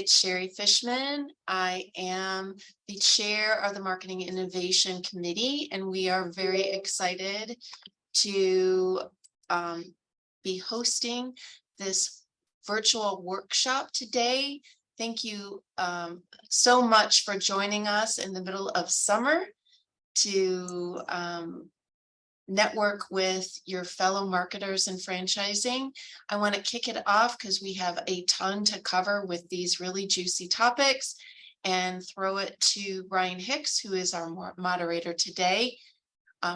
it's Sherry Fishman. I am the chair of the Marketing Innovation Committee, and we are very excited to be hosting this virtual workshop today. Thank you so much for joining us in the middle of summer to network with your fellow marketers and franchising. I want to kick it off because we have a ton to cover with these really juicy topics, and throw it to Brian Hicks, who is our moderator today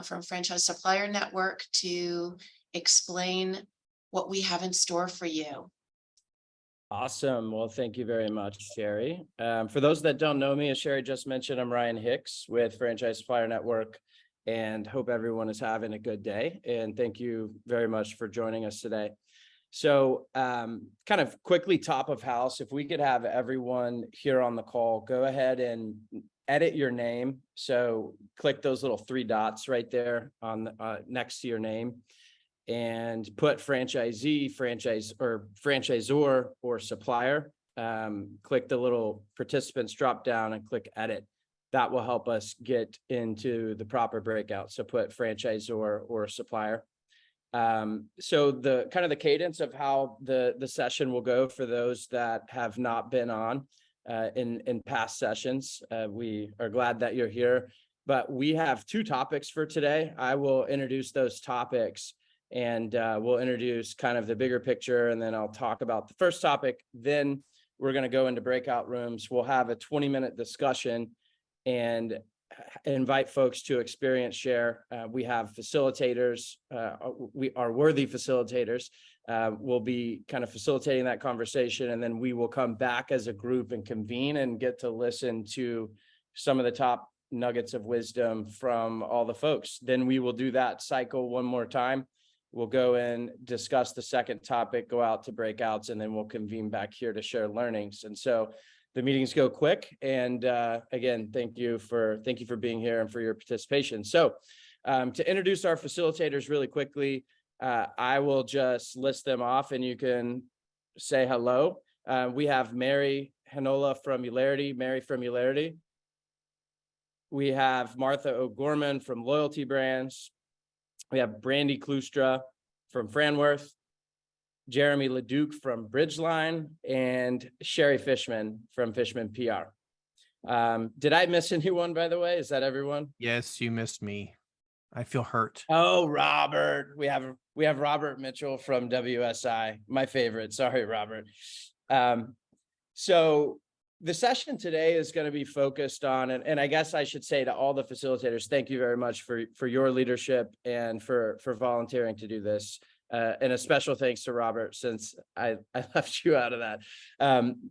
from Franchise Supplier Network, to explain what we have in store for you. Awesome. Well, thank you very much, Sherry. For those that don't know me, as Sherry just mentioned, I'm Ryan Hicks with Franchise Supplier Network, and hope everyone is having a good day. And thank you very much for joining us today. So kind of quickly, top of house, if we could have everyone here on the call, go ahead and edit your name. So click those little three dots right there on next to your name, and put franchisee, franchise, or franchisor or supplier. Click the little participants drop down and click edit. That will help us get into the proper breakout. So put franchisor or supplier. So the kind of the cadence of how the session will go for those that have not been on in past sessions. We are glad that you're here, but we have two topics for today. I will introduce those topics, and we'll introduce kind of the bigger picture, and then I'll talk about the first topic. Then we're going to go into breakout rooms. We'll have a 20-minute discussion and invite folks to experience share. We have facilitators. We are worthy facilitators. We'll be kind of facilitating that conversation, and then we will come back as a group and convene and get to listen to some of the top nuggets of wisdom from all the folks. Then we will do that cycle one more time. We'll go and discuss the second topic, go out to breakouts, and then we'll convene back here to share learnings. And so the meetings go quick. And again, thank you for being here and for your participation. So to introduce our facilitators really quickly, I will just list them off and you can say hello. We have Mary Hanola from Ularity. Mary from Ularity. We have Martha O'Gorman from Loyalty Brands. We have Brandy Klustra from Franworth, Jeremy Leduc from Bridgeline, and Sherry Fishman from Fishman PR. Did I miss anyone, by the way? Is that everyone? Yes, you missed me. I feel hurt. Oh, Robert. We have Robert Mitchell from WSI, my favorite. Sorry, Robert. So the session today is going to be focused on, and I guess I should say to all the facilitators, thank you very much for your leadership and for volunteering to do this. And a special thanks to Robert, since I left you out of that.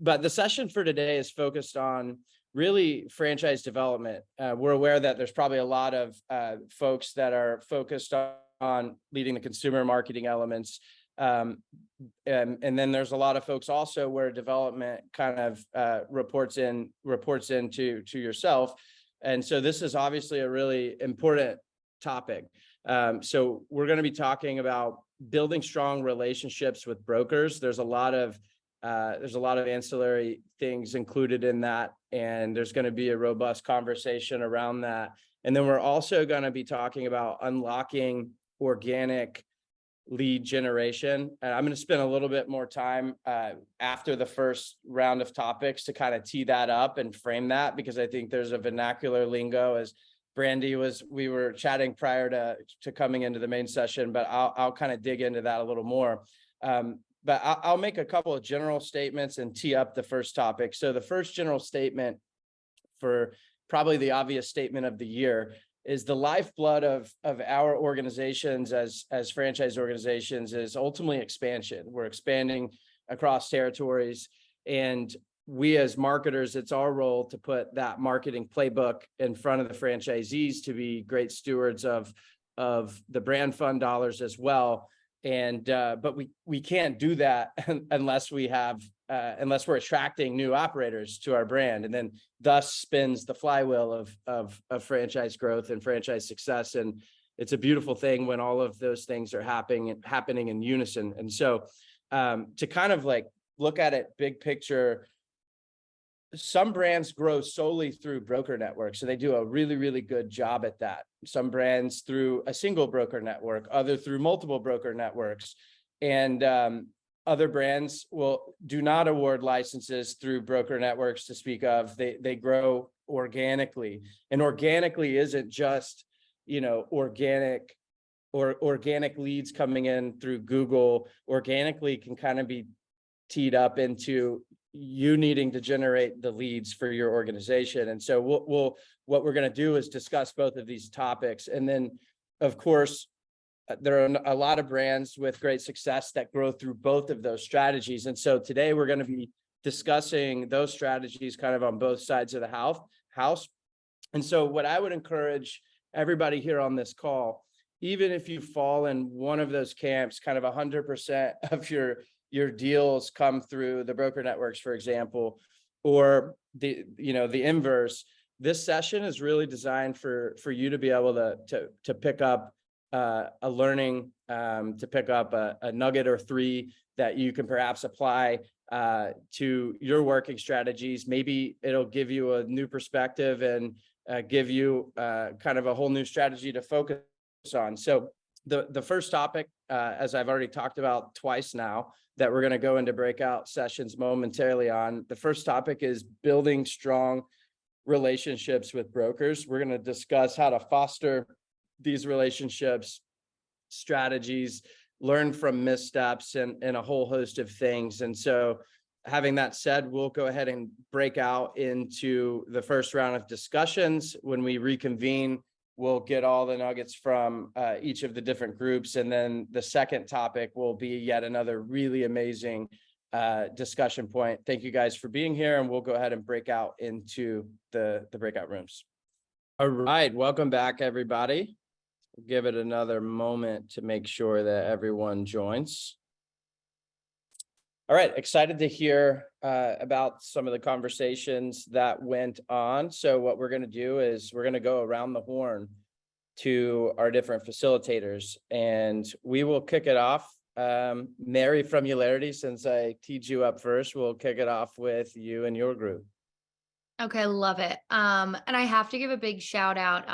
But the session for today is focused on really franchise development. We're aware that there's probably a lot of folks that are focused on leading the consumer marketing elements. And then there's a lot of folks also where development kind of reports into yourself. And so this is obviously a really important topic. So we're going to be talking about building strong relationships with brokers. There's a lot of ancillary things included in that, and there's going to be a robust conversation around that. And then we're also going to be talking about unlocking organic lead generation. And I'm going to spend a little bit more time after the first round of topics to kind of tee that up and frame that, because I think there's a vernacular lingo, as Brandy we were chatting prior to coming into the main session, but I'll kind of dig into that a little more. But I'll make a couple of general statements and tee up the first topic. So the first general statement, for probably the obvious statement of the year, is the lifeblood of our organizations as franchise organizations is ultimately expansion. We're expanding across territories, and we as marketers, it's our role to put that marketing playbook in front of the franchisees to be great stewards of the brand fund dollars as well. And but we can't do that unless we're attracting new operators to our brand, and then thus spins the flywheel of franchise growth and franchise success. And it's a beautiful thing when all of those things are happening in unison. And so to kind of like look at it big picture, some brands grow solely through broker networks, so they do a really, really good job at that. Some brands through a single broker network, other through multiple broker networks, and other brands do not award licenses through broker networks to speak of. They grow organically, and organically isn't just, organic leads coming in through Google. Organically can kind of be teed up into you needing to generate the leads for your organization. And so what we're going to do is discuss both of these topics. And then, of course, there are a lot of brands with great success that grow through both of those strategies. And so today we're going to be discussing those strategies kind of on both sides of the house. And so what I would encourage everybody here on this call, even if you fall in one of those camps, kind of 100% of your deals come through the broker networks, for example, or the inverse. This session is really designed for you to be able to pick up a learning, to pick up a nugget or three that you can perhaps apply to your working strategies. Maybe it'll give you a new perspective and give you kind of a whole new strategy to focus on. So the first topic, as I've already talked about twice now, that we're going to go into breakout sessions momentarily on. The first topic is building strong relationships with brokers. We're going to discuss how to foster these relationships, strategies, learn from missteps, and a whole host of things. And so having that said, we'll go ahead and break out into the first round of discussions. When we reconvene, we'll get all the nuggets from each of the different groups. And then the second topic will be yet another really amazing discussion point. Thank you guys for being here, and we'll go ahead and break out into the breakout rooms. All right, welcome back, everybody. We'll give it another moment to make sure that everyone joins. All right, excited to hear about some of the conversations that went on. So what we're going to do is we're going to go around the horn to our different facilitators, and we will kick it off. Mary from Ularity, since I teed you up first, we'll kick it off with you and your group. Okay, love it. And I have to give a big shout out.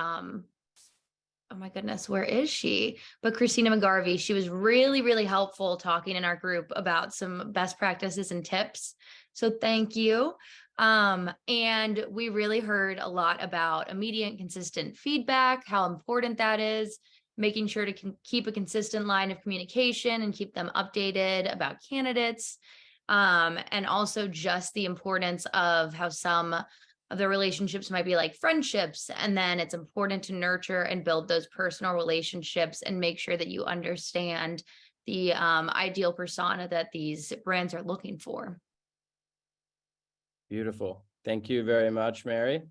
Oh my goodness, where is she? But Christina McGarvey, she was really, really helpful talking in our group about some best practices and tips. So thank you. And we really heard a lot about immediate and consistent feedback, how important that is, making sure to keep a consistent line of communication and keep them updated about candidates. And also just the importance of how some of the relationships might be like friendships. And then it's important to nurture and build those personal relationships and make sure that you understand the ideal persona that these brands are looking for. Beautiful. Thank you very much, Mary.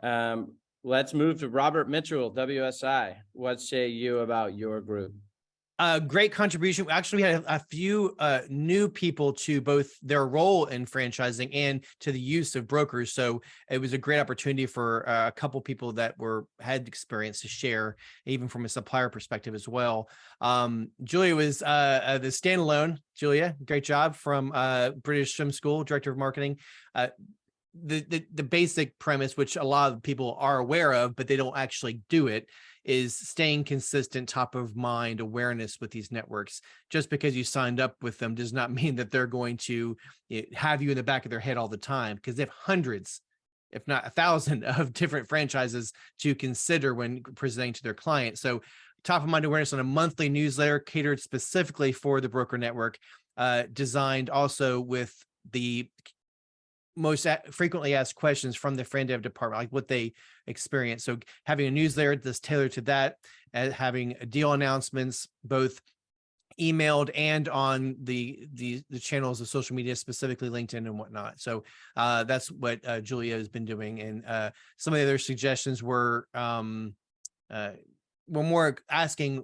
Let's move to Robert Mitchell, WSI. What say you about your group? Great contribution. Actually, we had a few new people to both their role in franchising and to the use of brokers. So it was a great opportunity for a couple people that had experience to share, even from a supplier perspective as well. Julia was the standalone. Julia, great job, from British Swim School, Director of Marketing. The basic premise, which a lot of people are aware of, but they don't actually do it, is staying consistent, top of mind awareness with these networks. Just because you signed up with them does not mean that they're going to have you in the back of their head all the time, because they have hundreds, if not 1,000 of different franchises to consider when presenting to their clients. So top of mind awareness on a monthly newsletter catered specifically for the broker network, designed also with the most frequently asked questions from the friend dev department, like what they experience. So having a newsletter that's tailored to that, and having deal announcements, both emailed and on the channels of social media, specifically LinkedIn and whatnot. So that's what Julia has been doing. And some of the other suggestions were more asking,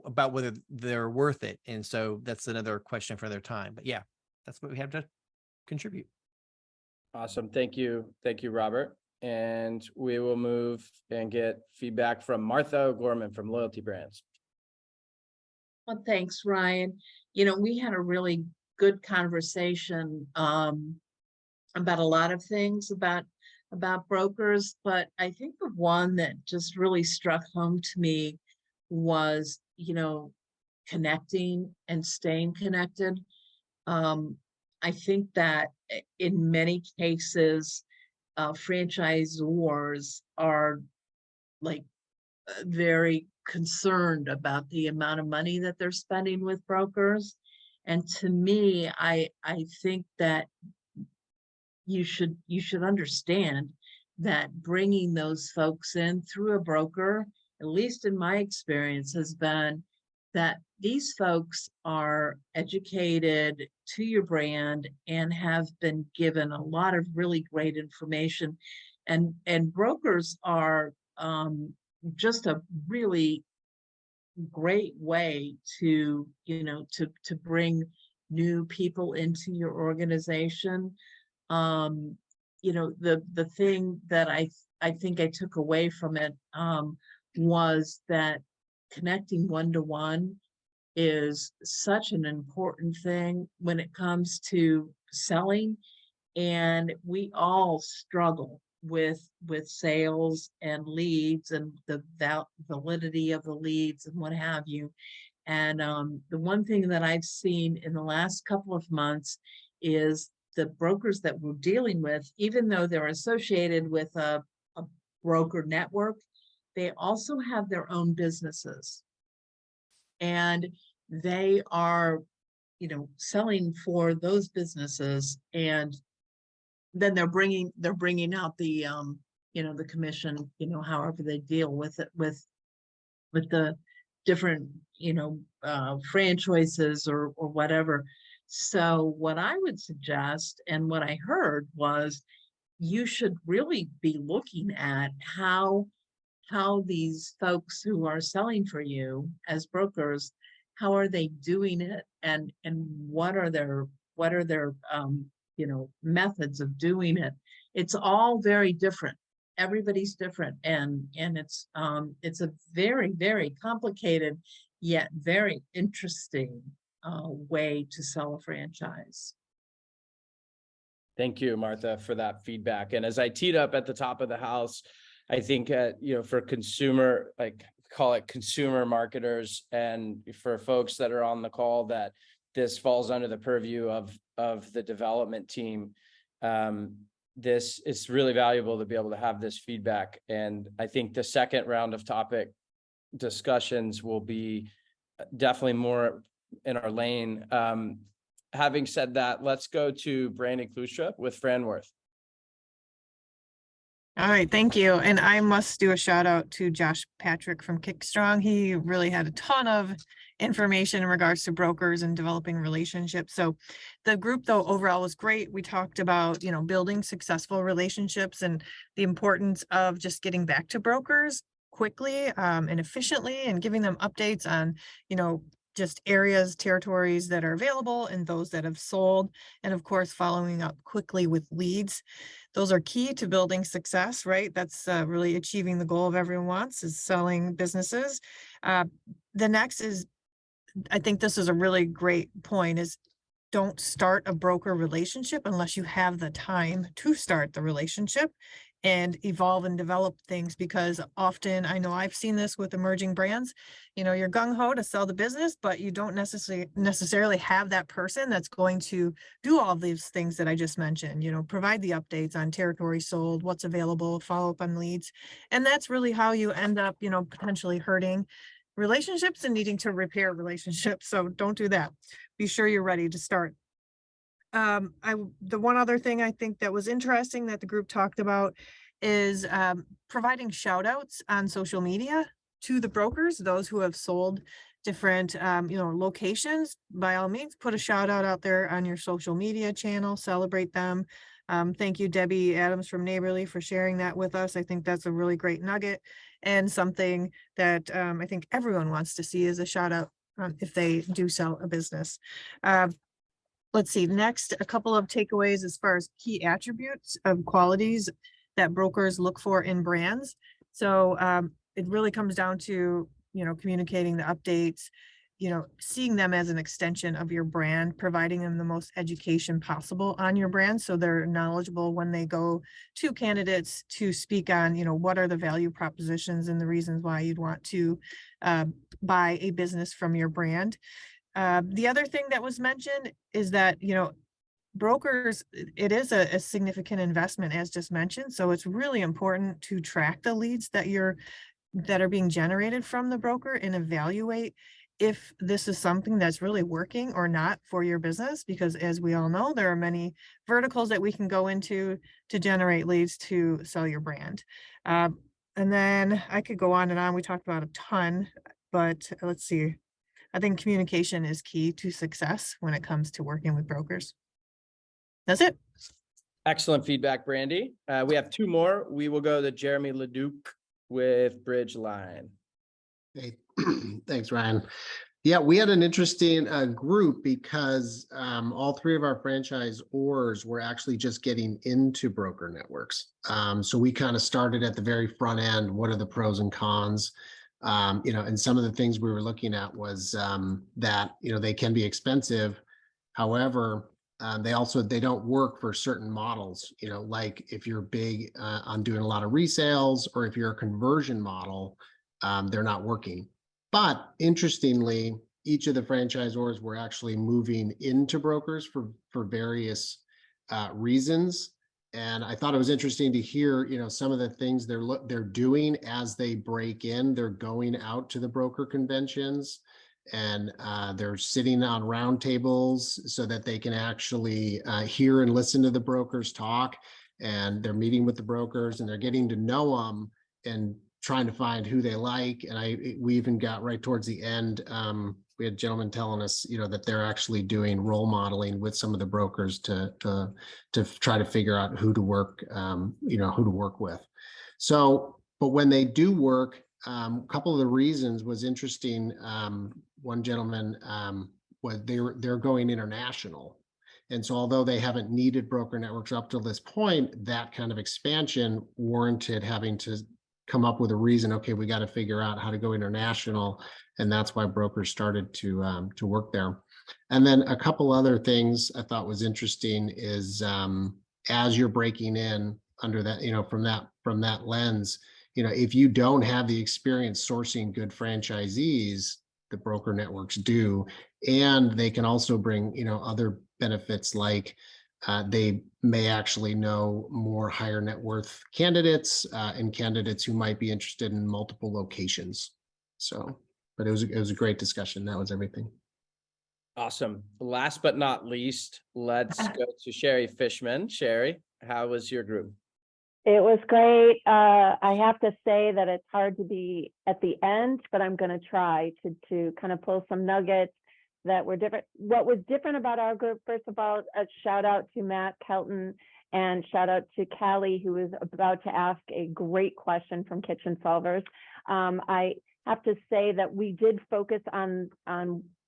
about whether they're worth it. And so that's another question for their time. But yeah, that's what we have to contribute. Awesome. Thank you. Thank you, Robert. And we will move and get feedback from Martha O'Gorman from Loyalty Brands. Well, thanks, Ryan. We had a really good conversation about a lot of things about brokers, but I think the one that just really struck home to me was, connecting and staying connected. I think that in many cases, franchisors are like very concerned about the amount of money that they're spending with brokers. And to me, I think that you should understand that bringing those folks in through a broker, at least in my experience, has been that these folks are educated to your brand and have been given a lot of really great information. And brokers are just a really great way to, to bring new people into your organization. The thing that I think I took away from it was that connecting one-to-one is such an important thing when it comes to selling, and we all struggle with sales and leads and the validity of the leads and what have you. And the one thing that I've seen in the last couple of months is the brokers that we're dealing with, even though they're associated with a broker network, they also have their own businesses. And they are, selling for those businesses, and then they're bringing out the, the commission, however they deal with it, with the different, franchises or whatever. So what I would suggest, and what I heard was, you should really be looking at how these folks who are selling for you as brokers, how are they doing it, and what are their methods of doing it. It's all very different. Everybody's different, and it's a very, very complicated yet very interesting way to sell a franchise. Thank you, Martha, for that feedback. And as I teed up at the top of the house, I think, for consumer, call it consumer marketers, and for folks that are on the call, that this falls under the purview of the development team. This is really valuable to be able to have this feedback. And I think the second round of topic discussions will be definitely more in our lane. Having said that, let's go to Brandon Klustrup with Franworth. All right, thank you. And I must do a shout out to Josh Patrick from Kickstrong. He really had a ton of information in regards to brokers and developing relationships. So the group, though, overall was great. We talked about, building successful relationships and the importance of just getting back to brokers quickly and efficiently, and giving them updates on, just areas, territories that are available and those that have sold. And of course, following up quickly with leads. Those are key to building success, right? That's really achieving the goal of everyone wants, is selling businesses. The next is, I think this is a really great point, is don't start a broker relationship unless you have the time to start the relationship and evolve and develop things, because often, I know I've seen this with emerging brands, you're gung-ho to sell the business, but you don't necessarily have that person that's going to do all these things that I just mentioned, provide the updates on territory sold, what's available, follow up on leads. And that's really how you end up, potentially hurting relationships and needing to repair relationships. So don't do that. Be sure you're ready to start. The one other thing I think that was interesting that the group talked about is providing shout outs on social media to the brokers, those who have sold different locations. By all means, put a shout out there on your social media channel, celebrate them. Thank you, Debbie Adams from Neighborly, for sharing that with us. I think that's a really great nugget, and something that I think everyone wants to see is a shout out if they do sell a business. Let's see, next, a couple of takeaways as far as key attributes of qualities that brokers look for in brands. So it really comes down to, communicating the updates, seeing them as an extension of your brand, providing them the most education possible on your brand so they're knowledgeable when they go to candidates to speak on, what are the value propositions and the reasons why you'd want to buy a business from your brand. The other thing that was mentioned is that, brokers, it is a significant investment, as just mentioned. So it's really important to track the leads that are being generated from the broker and evaluate if this is something that's really working or not for your business, because as we all know, there are many verticals that we can go into to generate leads to sell your brand. And then I could go on and on. We talked about a ton, but let's see. I think communication is key to success when it comes to working with brokers. That's it. Excellent feedback, Brandy. We have two more. We will go to Jeremy Leduc with Bridgeline. Hey, thanks, Ryan. Yeah, we had an interesting group because all three of our franchisors were actually just getting into broker networks. So we kind of started at the very front end. What are the pros and cons? And some of the things we were looking at was that, they can be expensive. However, they don't work for certain models, like if you're big on doing a lot of resales, or if you're a conversion model, they're not working. But interestingly, each of the franchisors were actually moving into brokers for various reasons. And I thought it was interesting to hear, some of the things they're doing as they break in. They're going out to the broker conventions, and they're sitting on roundtables so that they can actually hear and listen to the brokers talk. And they're meeting with the brokers, and they're getting to know them and trying to find who they like. And we even got right towards the end. We had gentlemen telling us, that they're actually doing role modeling with some of the brokers to try to figure out who to work, who to work with. So, but when they do work, a couple of the reasons was interesting. One gentleman was they're going international. And so although they haven't needed broker networks up to this point, that kind of expansion warranted having to come up with a reason. Okay, we got to figure out how to go international. And that's why brokers started to work there. And then a couple other things I thought was interesting is as you're breaking in under that, from that lens, if you don't have the experience sourcing good franchisees, the broker networks do, and they can also bring, other benefits like they may actually know more higher net worth candidates and candidates who might be interested in multiple locations. So, but it was a great discussion. That was everything. Awesome. Last but not least, let's go to Sherry Fishman. Sherry, how was your group? It was great. I have to say that it's hard to be at the end, but I'm going to try to kind of pull some nuggets that were different. What was different about our group, first of all, a shout out to Matt Kelton and shout out to Callie, who was about to ask a great question from Kitchen Solvers. I have to say that we did focus on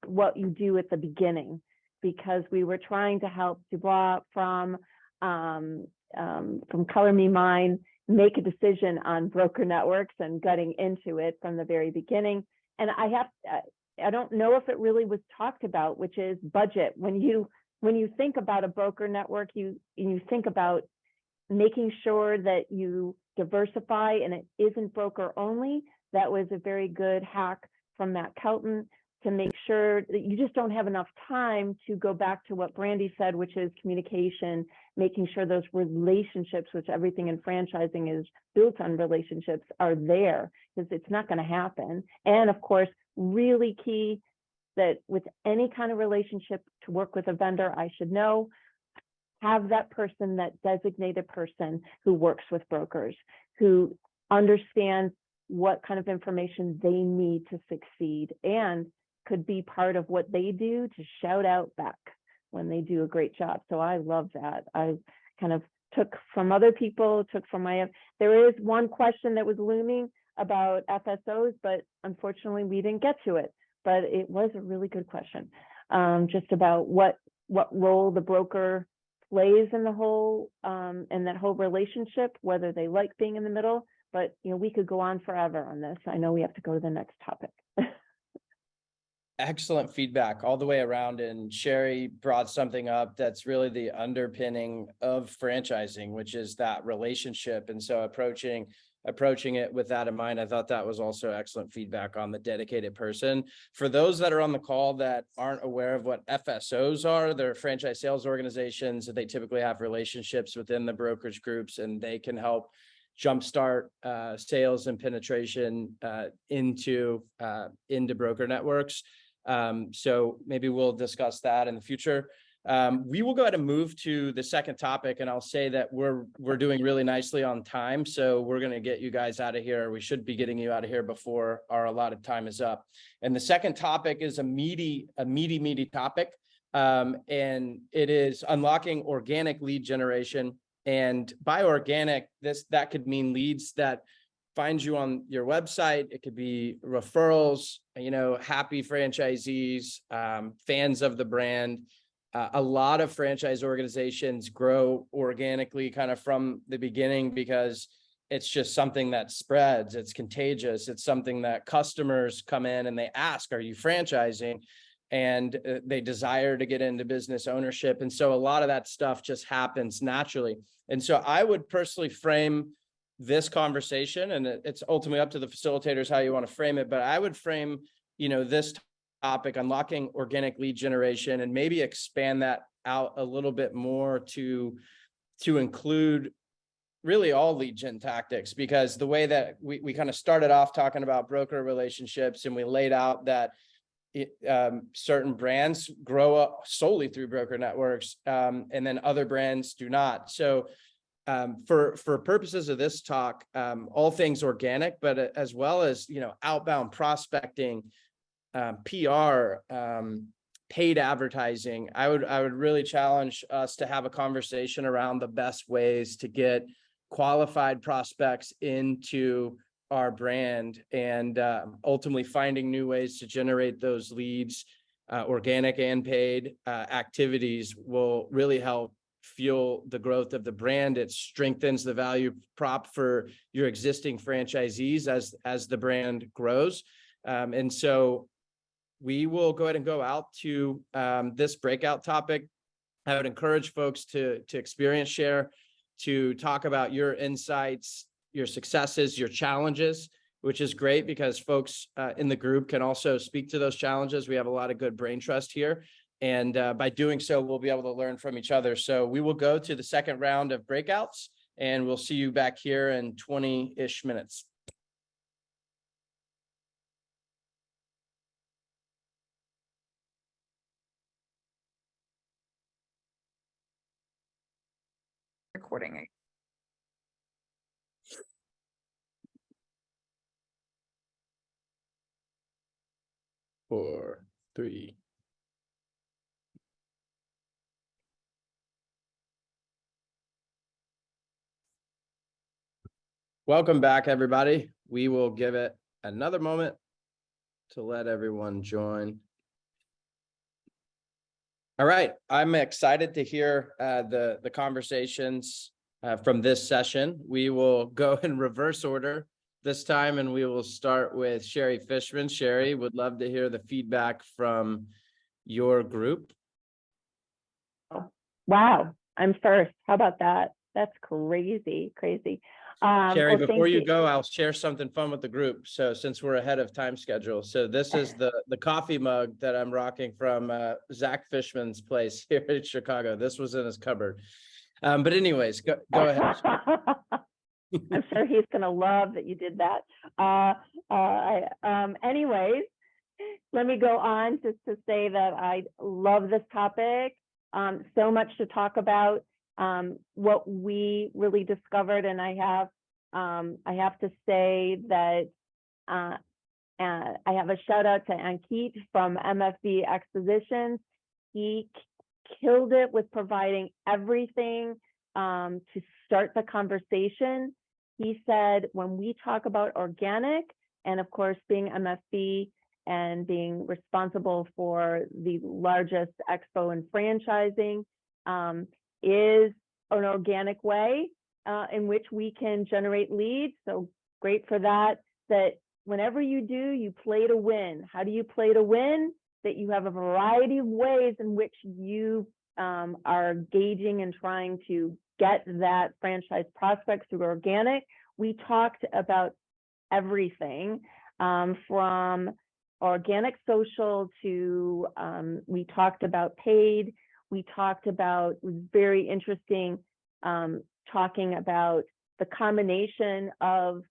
what you do at the beginning, because we were trying to help Dubois from Color Me Mine make a decision on broker networks and getting into it from the very beginning. And I don't know if it really was talked about, which is budget. When you think about a broker network, you think about making sure that you diversify and it isn't broker only. That was a very good hack from Matt Kelton to make sure that you just don't have enough time to go back to what Brandy said, which is communication, making sure those relationships, which everything in franchising is built on relationships, are there, because it's not going to happen. And of course, really key that with any kind of relationship to work with a vendor, I should know, have that person, that designated person who works with brokers, who understands what kind of information they need to succeed and could be part of what they do to shout out back when they do a great job. So I love that. I kind of took from other people, there is one question that was looming about FSOs, but unfortunately we didn't get to it, but it was a really good question. Just about what role the broker plays in the whole, in that whole relationship, whether they like being in the middle, but we could go on forever on this. I know we have to go to the next topic. excellent feedback all the way around. And Sherry brought something up that's really the underpinning of franchising, which is that relationship. And so approaching it with that in mind, I thought that was also excellent feedback on the dedicated person. For those that are on the call that aren't aware of what FSOs are, they're franchise sales organizations. They typically have relationships within the brokerage groups, and they can help jumpstart sales and penetration into broker networks. So maybe we'll discuss that in the future. We will go ahead and move to the second topic, and I'll say that we're doing really nicely on time. So we're going to get you guys out of here. We should be getting you out of here before our allotted time is up. And the second topic is a meaty topic. And it is unlocking organic lead generation. And by organic, that could mean leads that find you on your website. It could be referrals, happy franchisees, fans of the brand. A lot of franchise organizations grow organically kind of from the beginning because it's just something that spreads. It's contagious. It's something that customers come in and they ask, are you franchising? And they desire to get into business ownership. And so a lot of that stuff just happens naturally. And so I would personally frame this conversation, and it's ultimately up to the facilitators how you want to frame it, but I would frame, this topic, unlocking organic lead generation, and maybe expand that out a little bit more to include really all lead gen tactics, because the way that we kind of started off talking about broker relationships, and we laid out that certain brands grow up solely through broker networks, and then other brands do not. So for purposes of this talk, all things organic, but as well as, outbound prospecting, PR, paid advertising, I would really challenge us to have a conversation around the best ways to get qualified prospects into our brand, and ultimately finding new ways to generate those leads. Organic and paid activities will really help fuel the growth of the brand. It strengthens the value prop for your existing franchisees as the brand grows. And so we will go ahead and go out to this breakout topic. I would encourage folks to experience share, to talk about your insights, your successes, your challenges, which is great because folks in the group can also speak to those challenges. We have a lot of good brain trust here. And by doing so, we'll be able to learn from each other. So we will go to the second round of breakouts, and we'll see you back here in 20-ish minutes. Recording. 4, 3. Welcome back, everybody. We will give it another moment to let everyone join. All right, I'm excited to hear the conversations from this session. We will go in reverse order this time, and we will start with Sherry Fishman. Sherry, would love to hear the feedback from your group. Wow, I'm first. How about that? That's crazy. Sherry, Well, before you go, I'll share something fun with the group. So since we're ahead of time schedule, so this is the coffee mug that I'm rocking from Zach Fishman's place here in Chicago. This was in his cupboard. But anyways, go ahead. I'm sure he's going to love that you did that. Anyways, let me go on just to say that I love this topic. So much to talk about. What we really discovered, and I have to say that I have a shout out to Ankit from MFB Expositions. He killed it with providing everything to start the conversation. He said, when we talk about organic, and of course being MFB and being responsible for the largest expo in franchising, is an organic way in which we can generate leads. So great for that. That whenever you do, you play to win. How do you play to win? that you have a variety of ways in which you are gauging and trying to get that franchise prospect through organic. We talked about everything from organic social to we talked about paid. We talked about, it was very interesting, talking about the combination of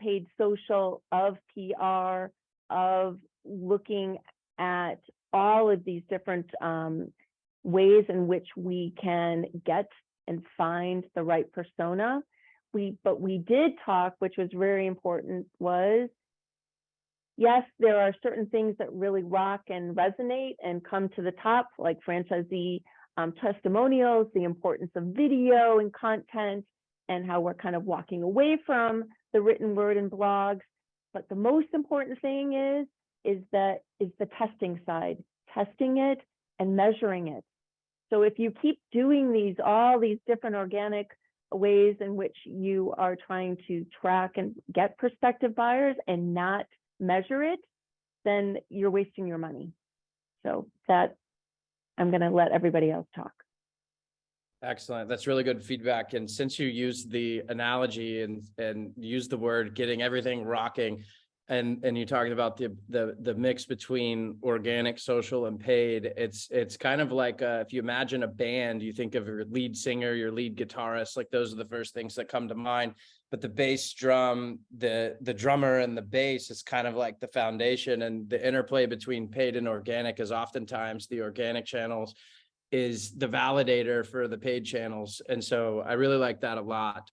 paid social, of PR, of looking at all of these different ways in which we can get and find the right persona. But we did talk, which was very important, was yes, there are certain things that really rock and resonate and come to the top, like franchisee testimonials, the importance of video and content, and how we're kind of walking away from the written word and blogs. But the most important thing is the testing side, testing it and measuring it. So if you keep doing all these different organic ways in which you are trying to track and get prospective buyers and not measure it, then you're wasting your money. So that, I'm going to let everybody else talk. Excellent. That's really good feedback. And since you used the analogy and used the word getting everything rocking, and you talked about the mix between organic, social, and paid, it's kind of like if you imagine a band, you think of your lead singer, your lead guitarist, like those are the first things that come to mind. But the bass drum, the drummer and the bass is kind of like the foundation, and the interplay between paid and organic is oftentimes the organic channels is the validator for the paid channels. And so I really like that a lot.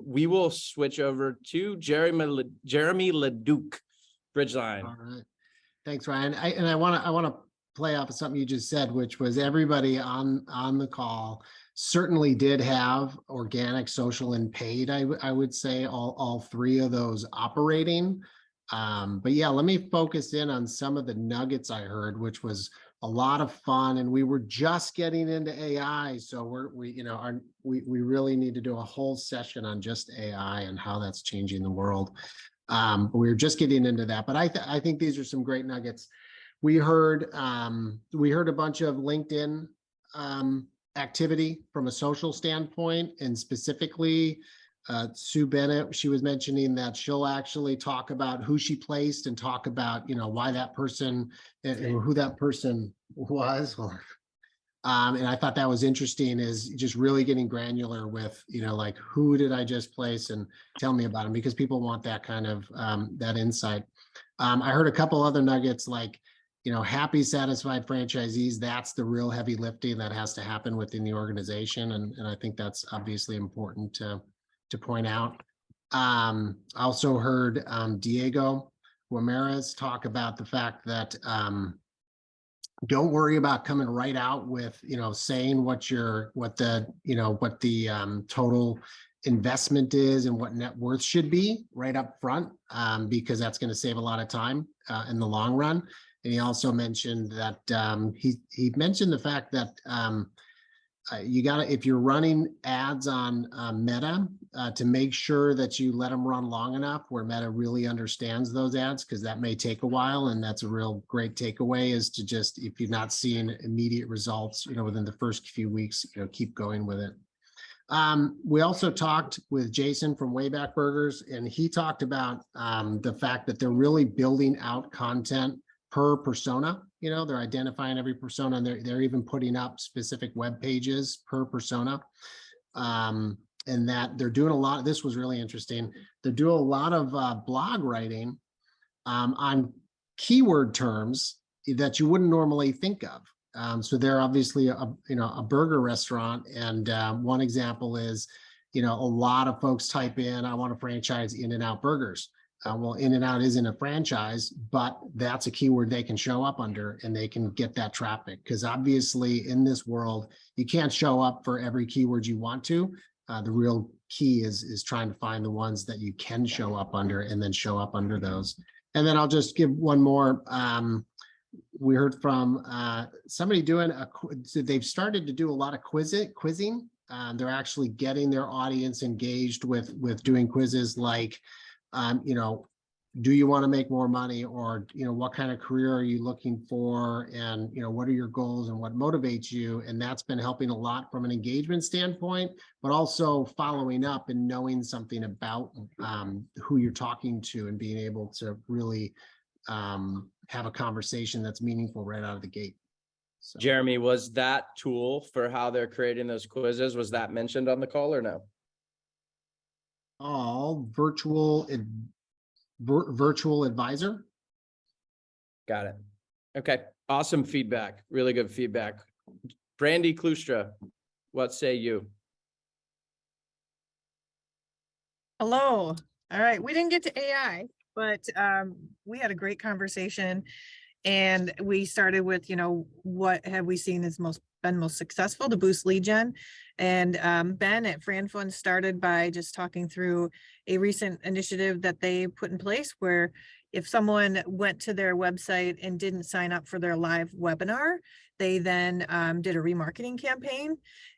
We will switch over to Jeremy Leduc, Bridgeline. All right. Thanks, Ryan. I want to play off of something you just said, which was everybody on the call certainly did have organic, social, and paid. I would say all three of those operating. But yeah, let me focus in on some of the nuggets I heard, which was a lot of fun, and we were just getting into AI, so we really need to do a whole session on just AI and how that's changing the world. We were just getting into that, but I think these are some great nuggets. We heard a bunch of LinkedIn activity from a social standpoint, and specifically Sue Bennett, she was mentioning that she'll actually talk about who she placed and talk about, why that person and who that person was. And I thought that was interesting, is just really getting granular with, like, who did I just place and tell me about them, because people want that kind of that insight. I heard a couple other nuggets, like, happy, satisfied franchisees. That's the real heavy lifting that has to happen within the organization. And I think that's obviously important to point out. I also heard Diego Ramirez talk about the fact that don't worry about coming right out with, saying what the total investment is and what net worth should be right up front, because that's going to save a lot of time in the long run. And he also mentioned that he mentioned the fact that if you're running ads on Meta, to make sure that you let them run long enough where Meta really understands those ads, because that may take a while. And that's a real great takeaway, is to just, if you're not seeing immediate results, within the first few weeks, keep going with it. We also talked with Jason from Wayback Burgers, and he talked about the fact that they're really building out content per persona. They're identifying every persona, and they're even putting up specific web pages per persona. And that they're doing a lot. This was really interesting. They're doing a lot of blog writing on keyword terms that you wouldn't normally think of. So they're obviously a burger restaurant, and one example is, a lot of folks type in, I want to franchise In-N-Out burgers. Well, In-N-Out isn't a franchise, but that's a keyword they can show up under, and they can get that traffic. Because obviously in this world, you can't show up for every keyword you want to. The real key is trying to find the ones that you can show up under, and then show up under those. And then I'll just give one more. We heard from somebody doing so they've started to do a lot of quizzing. They're actually getting their audience engaged with doing quizzes like, do you want to make more money, or, what kind of career are you looking for? And, what are your goals and what motivates you? And that's been helping a lot from an engagement standpoint, but also following up and knowing something about who you're talking to and being able to really have a conversation that's meaningful right out of the gate. So. Jeremy, was that tool for how they're creating those quizzes, was that mentioned on the call or no? All virtual advisor. Got it. Okay. Awesome feedback. Really good feedback. Brandy Klustra, what say you? Hello. All right. We didn't get to AI, but we had a great conversation, and we started with, what have we seen as been most successful to boost lead gen. And Ben at FranFund started by just talking through a recent initiative that they put in place, where if someone went to their website and didn't sign up for their live webinar, they then did a remarketing campaign.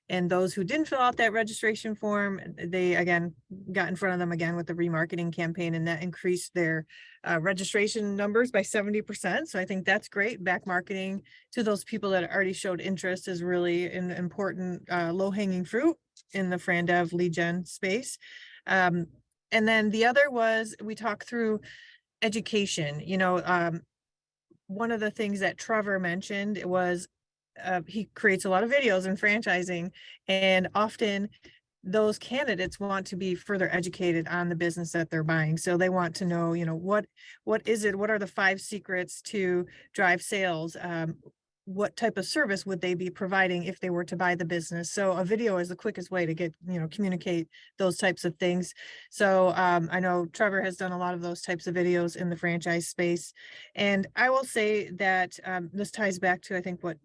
And those who didn't fill out that registration form, they again got in front of them again with the remarketing campaign, and that increased their registration numbers by 70%. So I think that's great. Back marketing to those people that already showed interest is really an important low-hanging fruit in the FranDev lead gen space. And then the other was, we talked through education. One of the things that Trevor mentioned was he creates a lot of videos in franchising, and often those candidates want to be further educated on the business that they're buying. So they want to know, what is it? What are the 5 secrets to drive sales? What type of service would they be providing if they were to buy the business? So a video is the quickest way to get, communicate those types of things. So I know Trevor has done a lot of those types of videos in the franchise space. And I will say that this ties back to, I think, what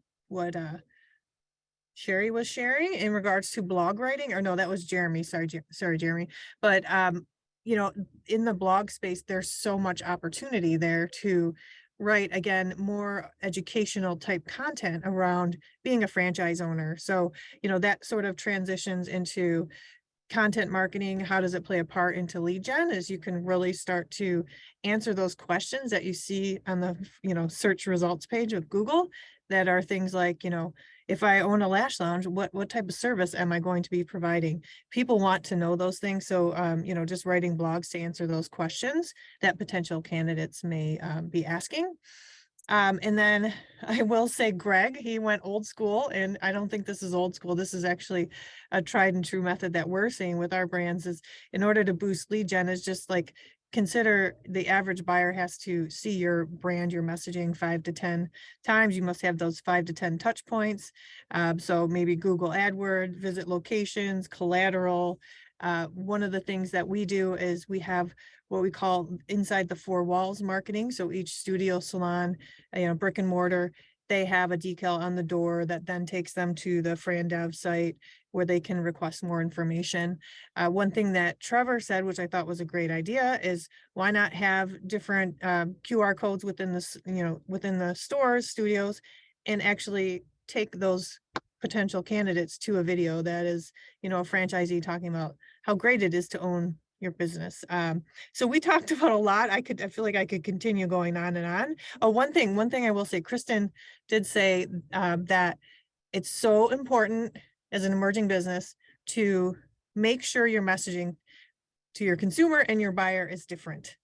Sherry was sharing in regards to blog writing, or no, that was Jeremy. Sorry, Jeremy. But in the blog space, there's so much opportunity there to write, again, more educational type content around being a franchise owner. So, that sort of transitions into content marketing. How does it play a part into lead gen? Is you can really start to answer those questions that you see on the, search results page of Google, that are things like, if I own a lash lounge, what type of service am I going to be providing? People want to know those things. So, just writing blogs to answer those questions that potential candidates may be asking. And then I will say, Greg, he went old school, and I don't think this is old school. This is actually a tried and true method that we're seeing with our brands, is in order to boost lead gen, is just like, consider the average buyer has to see your brand, your messaging 5 to 10 times. You must have those 5 to 10 touch points. So maybe Google AdWords, visit locations, collateral. One of the things that we do is we have what we call inside the 4 walls marketing. So each studio, salon, brick and mortar, they have a decal on the door that then takes them to the FranDev site where they can request more information. One thing that Trevor said, which I thought was a great idea, is why not have different QR codes within the, within the stores, studios, and actually take those potential candidates to a video that is, a franchisee talking about how great it is to own your business. So we talked about a lot. I feel like I could continue going on and on. Oh, one thing I will say, Kristen did say that it's so important as an emerging business to make sure your messaging to your consumer and your buyer is different.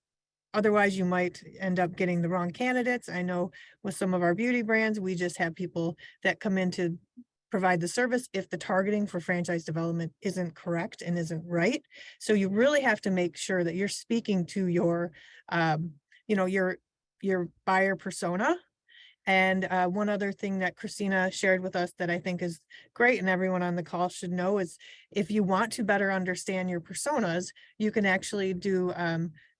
Otherwise, you might end up getting the wrong candidates. I know with some of our beauty brands, we just have people that come in to provide the service if the targeting for franchise development isn't correct and isn't right. So you really have to make sure that you're speaking to your, your buyer persona. And one other thing that Christina shared with us that I think is great and everyone on the call should know is, if you want to better understand your personas, you can actually do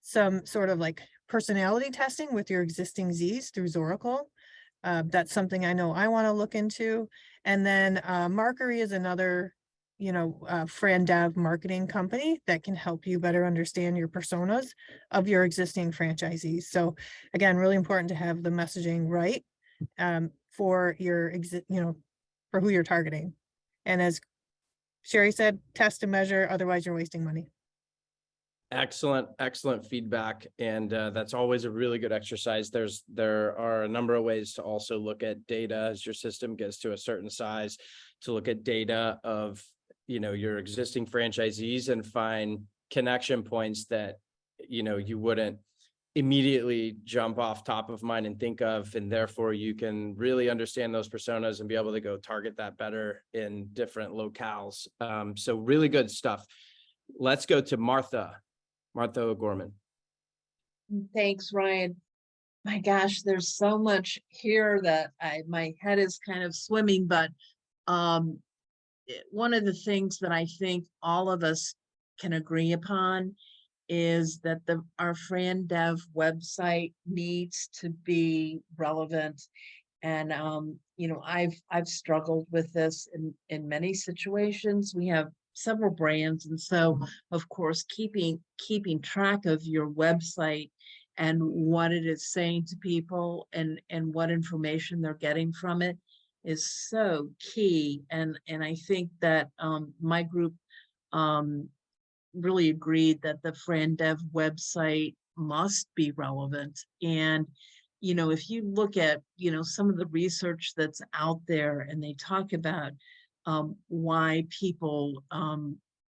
some sort of like personality testing with your existing Zs through Zoracle. That's something I know I want to look into. And then Markery is another, FranDev marketing company that can help you better understand your personas of your existing franchisees. So again, really important to have the messaging right for your for who you're targeting. And as Sherry said, test and measure, otherwise you're wasting money. Excellent feedback. And that's always a really good exercise. There are a number of ways to also look at data as your system gets to a certain size, to look at data of, your existing franchisees and find connection points that, you wouldn't immediately jump off top of mind and think of, and therefore you can really understand those personas and be able to go target that better in different locales. So really good stuff. Let's go to Martha O'Gorman. Thanks, Ryan. My gosh, there's so much here that my head is kind of swimming, but one of the things that I think all of us can agree upon is that our FranDev website needs to be relevant. And I've struggled with this in many situations. We have several brands, and so of course keeping track of your website and what it is saying to people and what information they're getting from it is so key. And I think that my group really agreed that the FranDev website must be relevant. And if you look at some of the research that's out there, and they talk about why people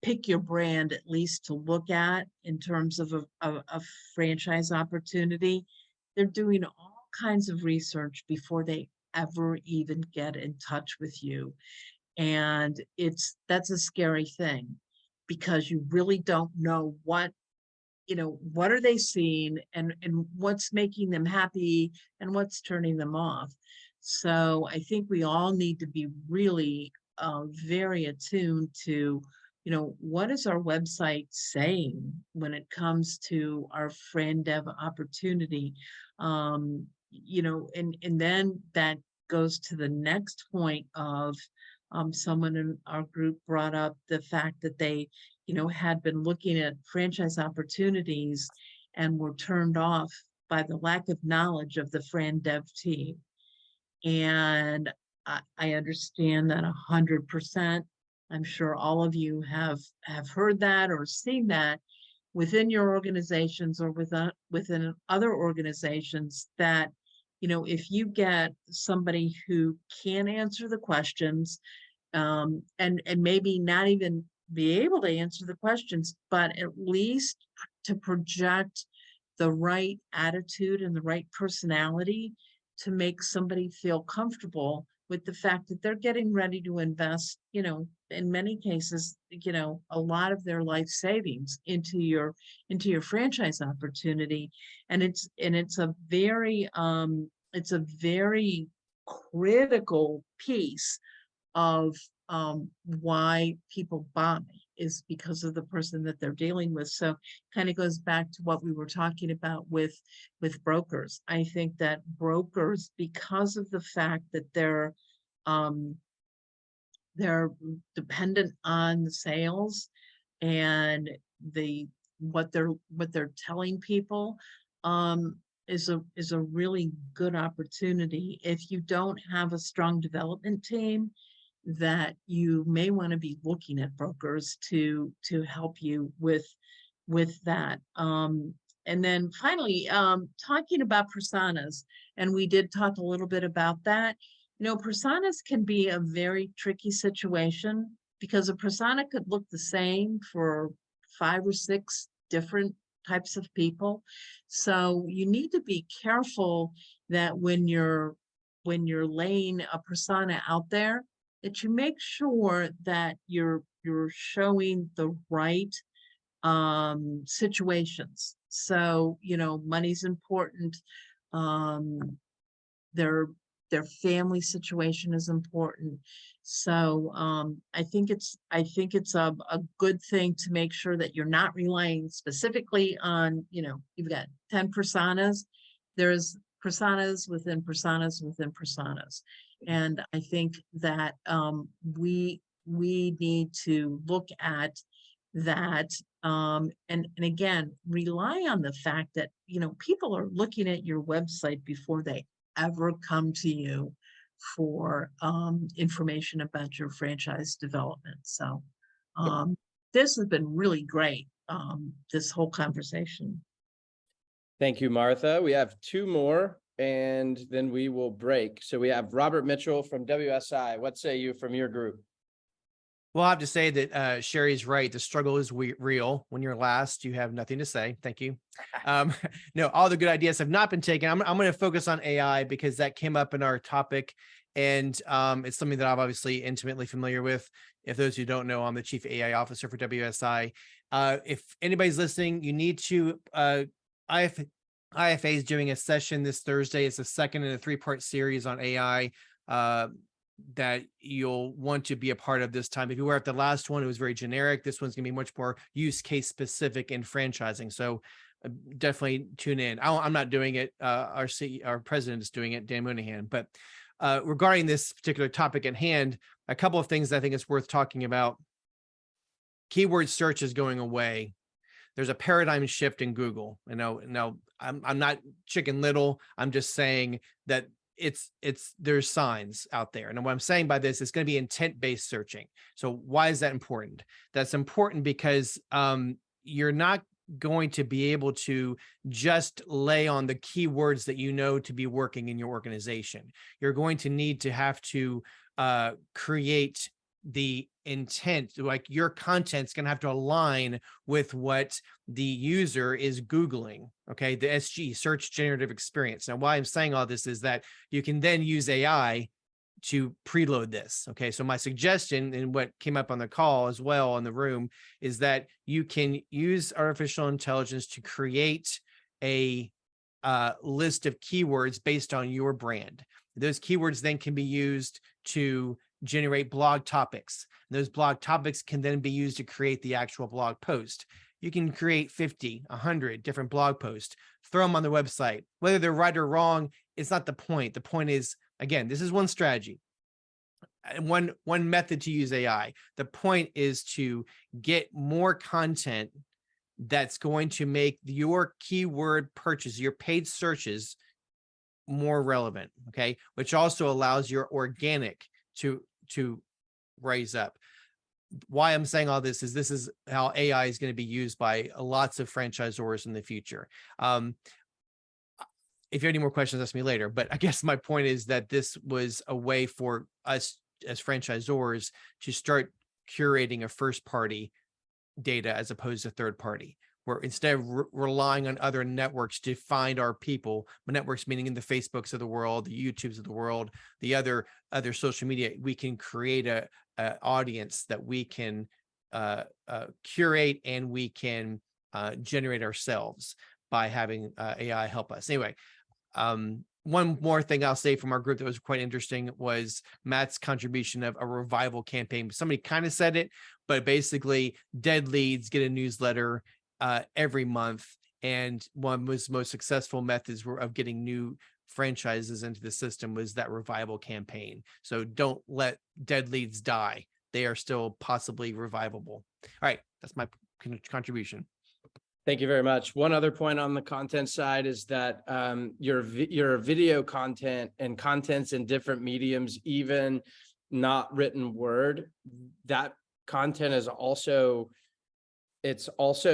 pick your brand, at least to look at in terms of a franchise opportunity, they're doing all kinds of research before they ever even get in touch with you. And that's a scary thing, because you really don't know what are they seeing and what's making them happy and what's turning them off. So I think we all need to be really very attuned to, what is our website saying when it comes to our FranDev opportunity. And then that goes to the next point of someone in our group brought up the fact that they had been looking at franchise opportunities and were turned off by the lack of knowledge of the FranDev team. And I understand that 100%. I'm sure all of you have heard that or seen that within your organizations or within other organizations, that if you get somebody who can answer the questions, and maybe not even be able to answer the questions, but at least to project the right attitude and the right personality to make somebody feel comfortable with the fact that they're getting ready to invest, in many cases, a lot of their life savings into your franchise opportunity. And it's a very critical piece of why people buy, is because of the person that they're dealing with. So kind of goes back to what we were talking about with brokers. I think that brokers, because of the fact that they're dependent on the sales and what they're telling people, is a really good opportunity. If you don't have a strong development team, that you may want to be looking at brokers to help you with that. And then finally, talking about personas, and we did talk a little bit about that. Personas can be a very tricky situation, because a persona could look the same for 5 or 6 different types of people. So you need to be careful that when you're laying a persona out there, that you make sure that you're showing the right situations. So money's important. Their family situation is important. So I think it's a good thing to make sure that you're not relying specifically on, you've got 10 personas. There's personas within personas within personas. And I think that we need to look at that, and again, rely on the fact that people are looking at your website before they ever come to you for information about your franchise development. So this has been really great, this whole conversation. Thank you, Martha. We have two more and then we will break. So we have Robert Mitchell from WSI. What say you from your group? Well, I have to say that Sherry's right. The struggle is real. When you're last, you have nothing to say. Thank you. No, all the good ideas have not been taken. I'm going to focus on AI because that came up in our topic, and it's something that I'm obviously intimately familiar with. If those who don't know, I'm the Chief AI Officer for WSI. If anybody's listening, you need to. IFA is doing a session this Thursday. It's a second in a 3-part series on AI. That you'll want to be a part of this time. If you were at the last one, it was very generic. This one's gonna be much more use case specific in franchising. So definitely tune in. I'm not doing it. Our president is doing it, Dan Moynihan. But regarding this particular topic at hand, a couple of things I think it's worth talking about. Keyword search is going away. There's a paradigm shift in Google. Now I'm not Chicken Little. I'm just saying that there's signs out there. And what I'm saying by this is going to be intent-based searching. So why is that important? That's important because you're not going to be able to just lay on the keywords that you know to be working in your organization. You're going to need to have to create the intent, like your content's going to have to align with what the user is Googling. Okay. The SG, search generative experience. Now, why I'm saying all this is that you can then use AI to preload this. Okay. So my suggestion, and what came up on the call as well in the room, is that you can use artificial intelligence to create a list of keywords based on your brand. Those keywords then can be used to generate blog topics. Those blog topics can then be used to create the actual blog post. You can create 50, 100 different blog posts, throw them on the website. Whether they're right or wrong, it's not the point. The point is, again, this is one strategy, and one method to use AI. The point is to get more content that's going to make your keyword purchase, your paid searches, more relevant, okay? Which also allows your organic to raise up. Why I'm saying all this is how AI is going to be used by lots of franchisors in the future. If you have any more questions, ask me later. But I guess my point is that this was a way for us as franchisors to start curating a first party data as opposed to third party, where instead of relying on other networks to find our people, networks meaning in the Facebooks of the world, the YouTubes of the world, the other social media, we can create a audience that we can curate, and we can generate ourselves by having AI help us. Anyway, one more thing I'll say from our group that was quite interesting was Matt's contribution of a revival campaign. Somebody kind of said it, but basically dead leads get a newsletter every month. And one of his most successful methods of getting new franchises into the system was that revival campaign. So don't let dead leads die. They are still possibly revivable. All right. That's my contribution. Thank you very much. One other point on the content side is that your video content and contents in different mediums, even not written word, that content is also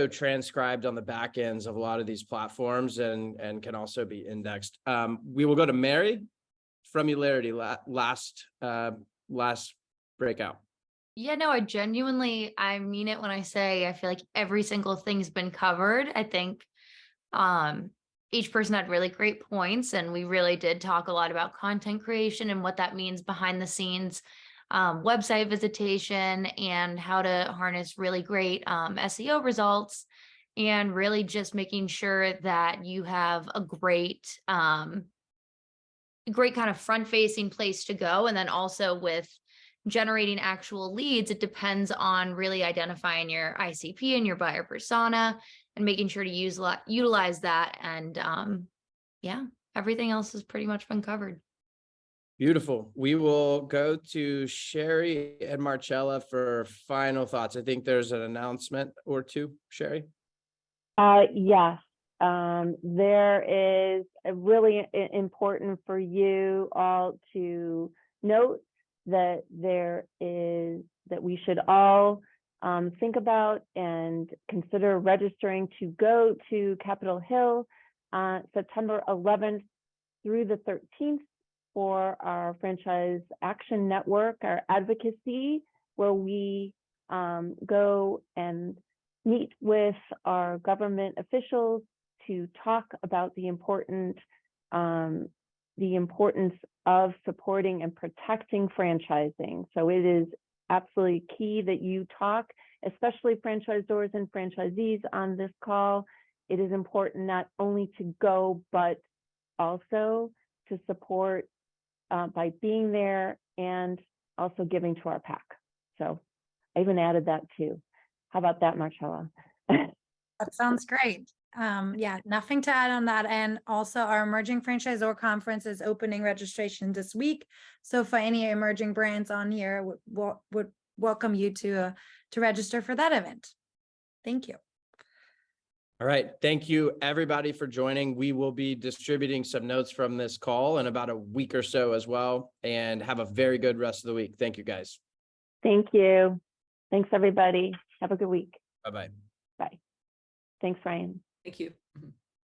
transcribed on the back ends of a lot of these platforms and can also be indexed. We will go to Mary from Eularity last breakout. Yeah, no, I mean it when I say I feel like every single thing's been covered. I think each person had really great points, and we really did talk a lot about content creation and what that means behind the scenes, website visitation, and how to harness really great SEO results, and really just making sure that you have a great kind of front-facing place to go. And then also with generating actual leads, it depends on really identifying your ICP and your buyer persona and making sure to utilize that. And yeah, everything else has pretty much been covered. Beautiful. We will go to Sherry and Marcella for final thoughts. I think there's an announcement or two, Sherry. Yes. There is a really important for you all to note that we should all think about and consider registering to go to Capitol Hill September 11th through the 13th for our Franchise Action Network, our advocacy, where we go and meet with our government officials to talk about the importance of supporting and protecting franchising. So it is absolutely key that you talk, especially franchisors and franchisees on this call. It is important not only to go, but also to support by being there and also giving to our PAC. So I even added that too. How about that, Marcella? That sounds great. Yeah, nothing to add on that. And also our Emerging Franchisor Conference is opening registration this week. So for any emerging brands on here, would welcome you to register for that event. Thank you. All right. Thank you, everybody, for joining. We will be distributing some notes from this call in about a week or so as well. And have a very good rest of the week. Thank you, guys. Thank you. Thanks, everybody. Have a good week. Bye-bye. Bye. Thanks, Ryan. Thank you.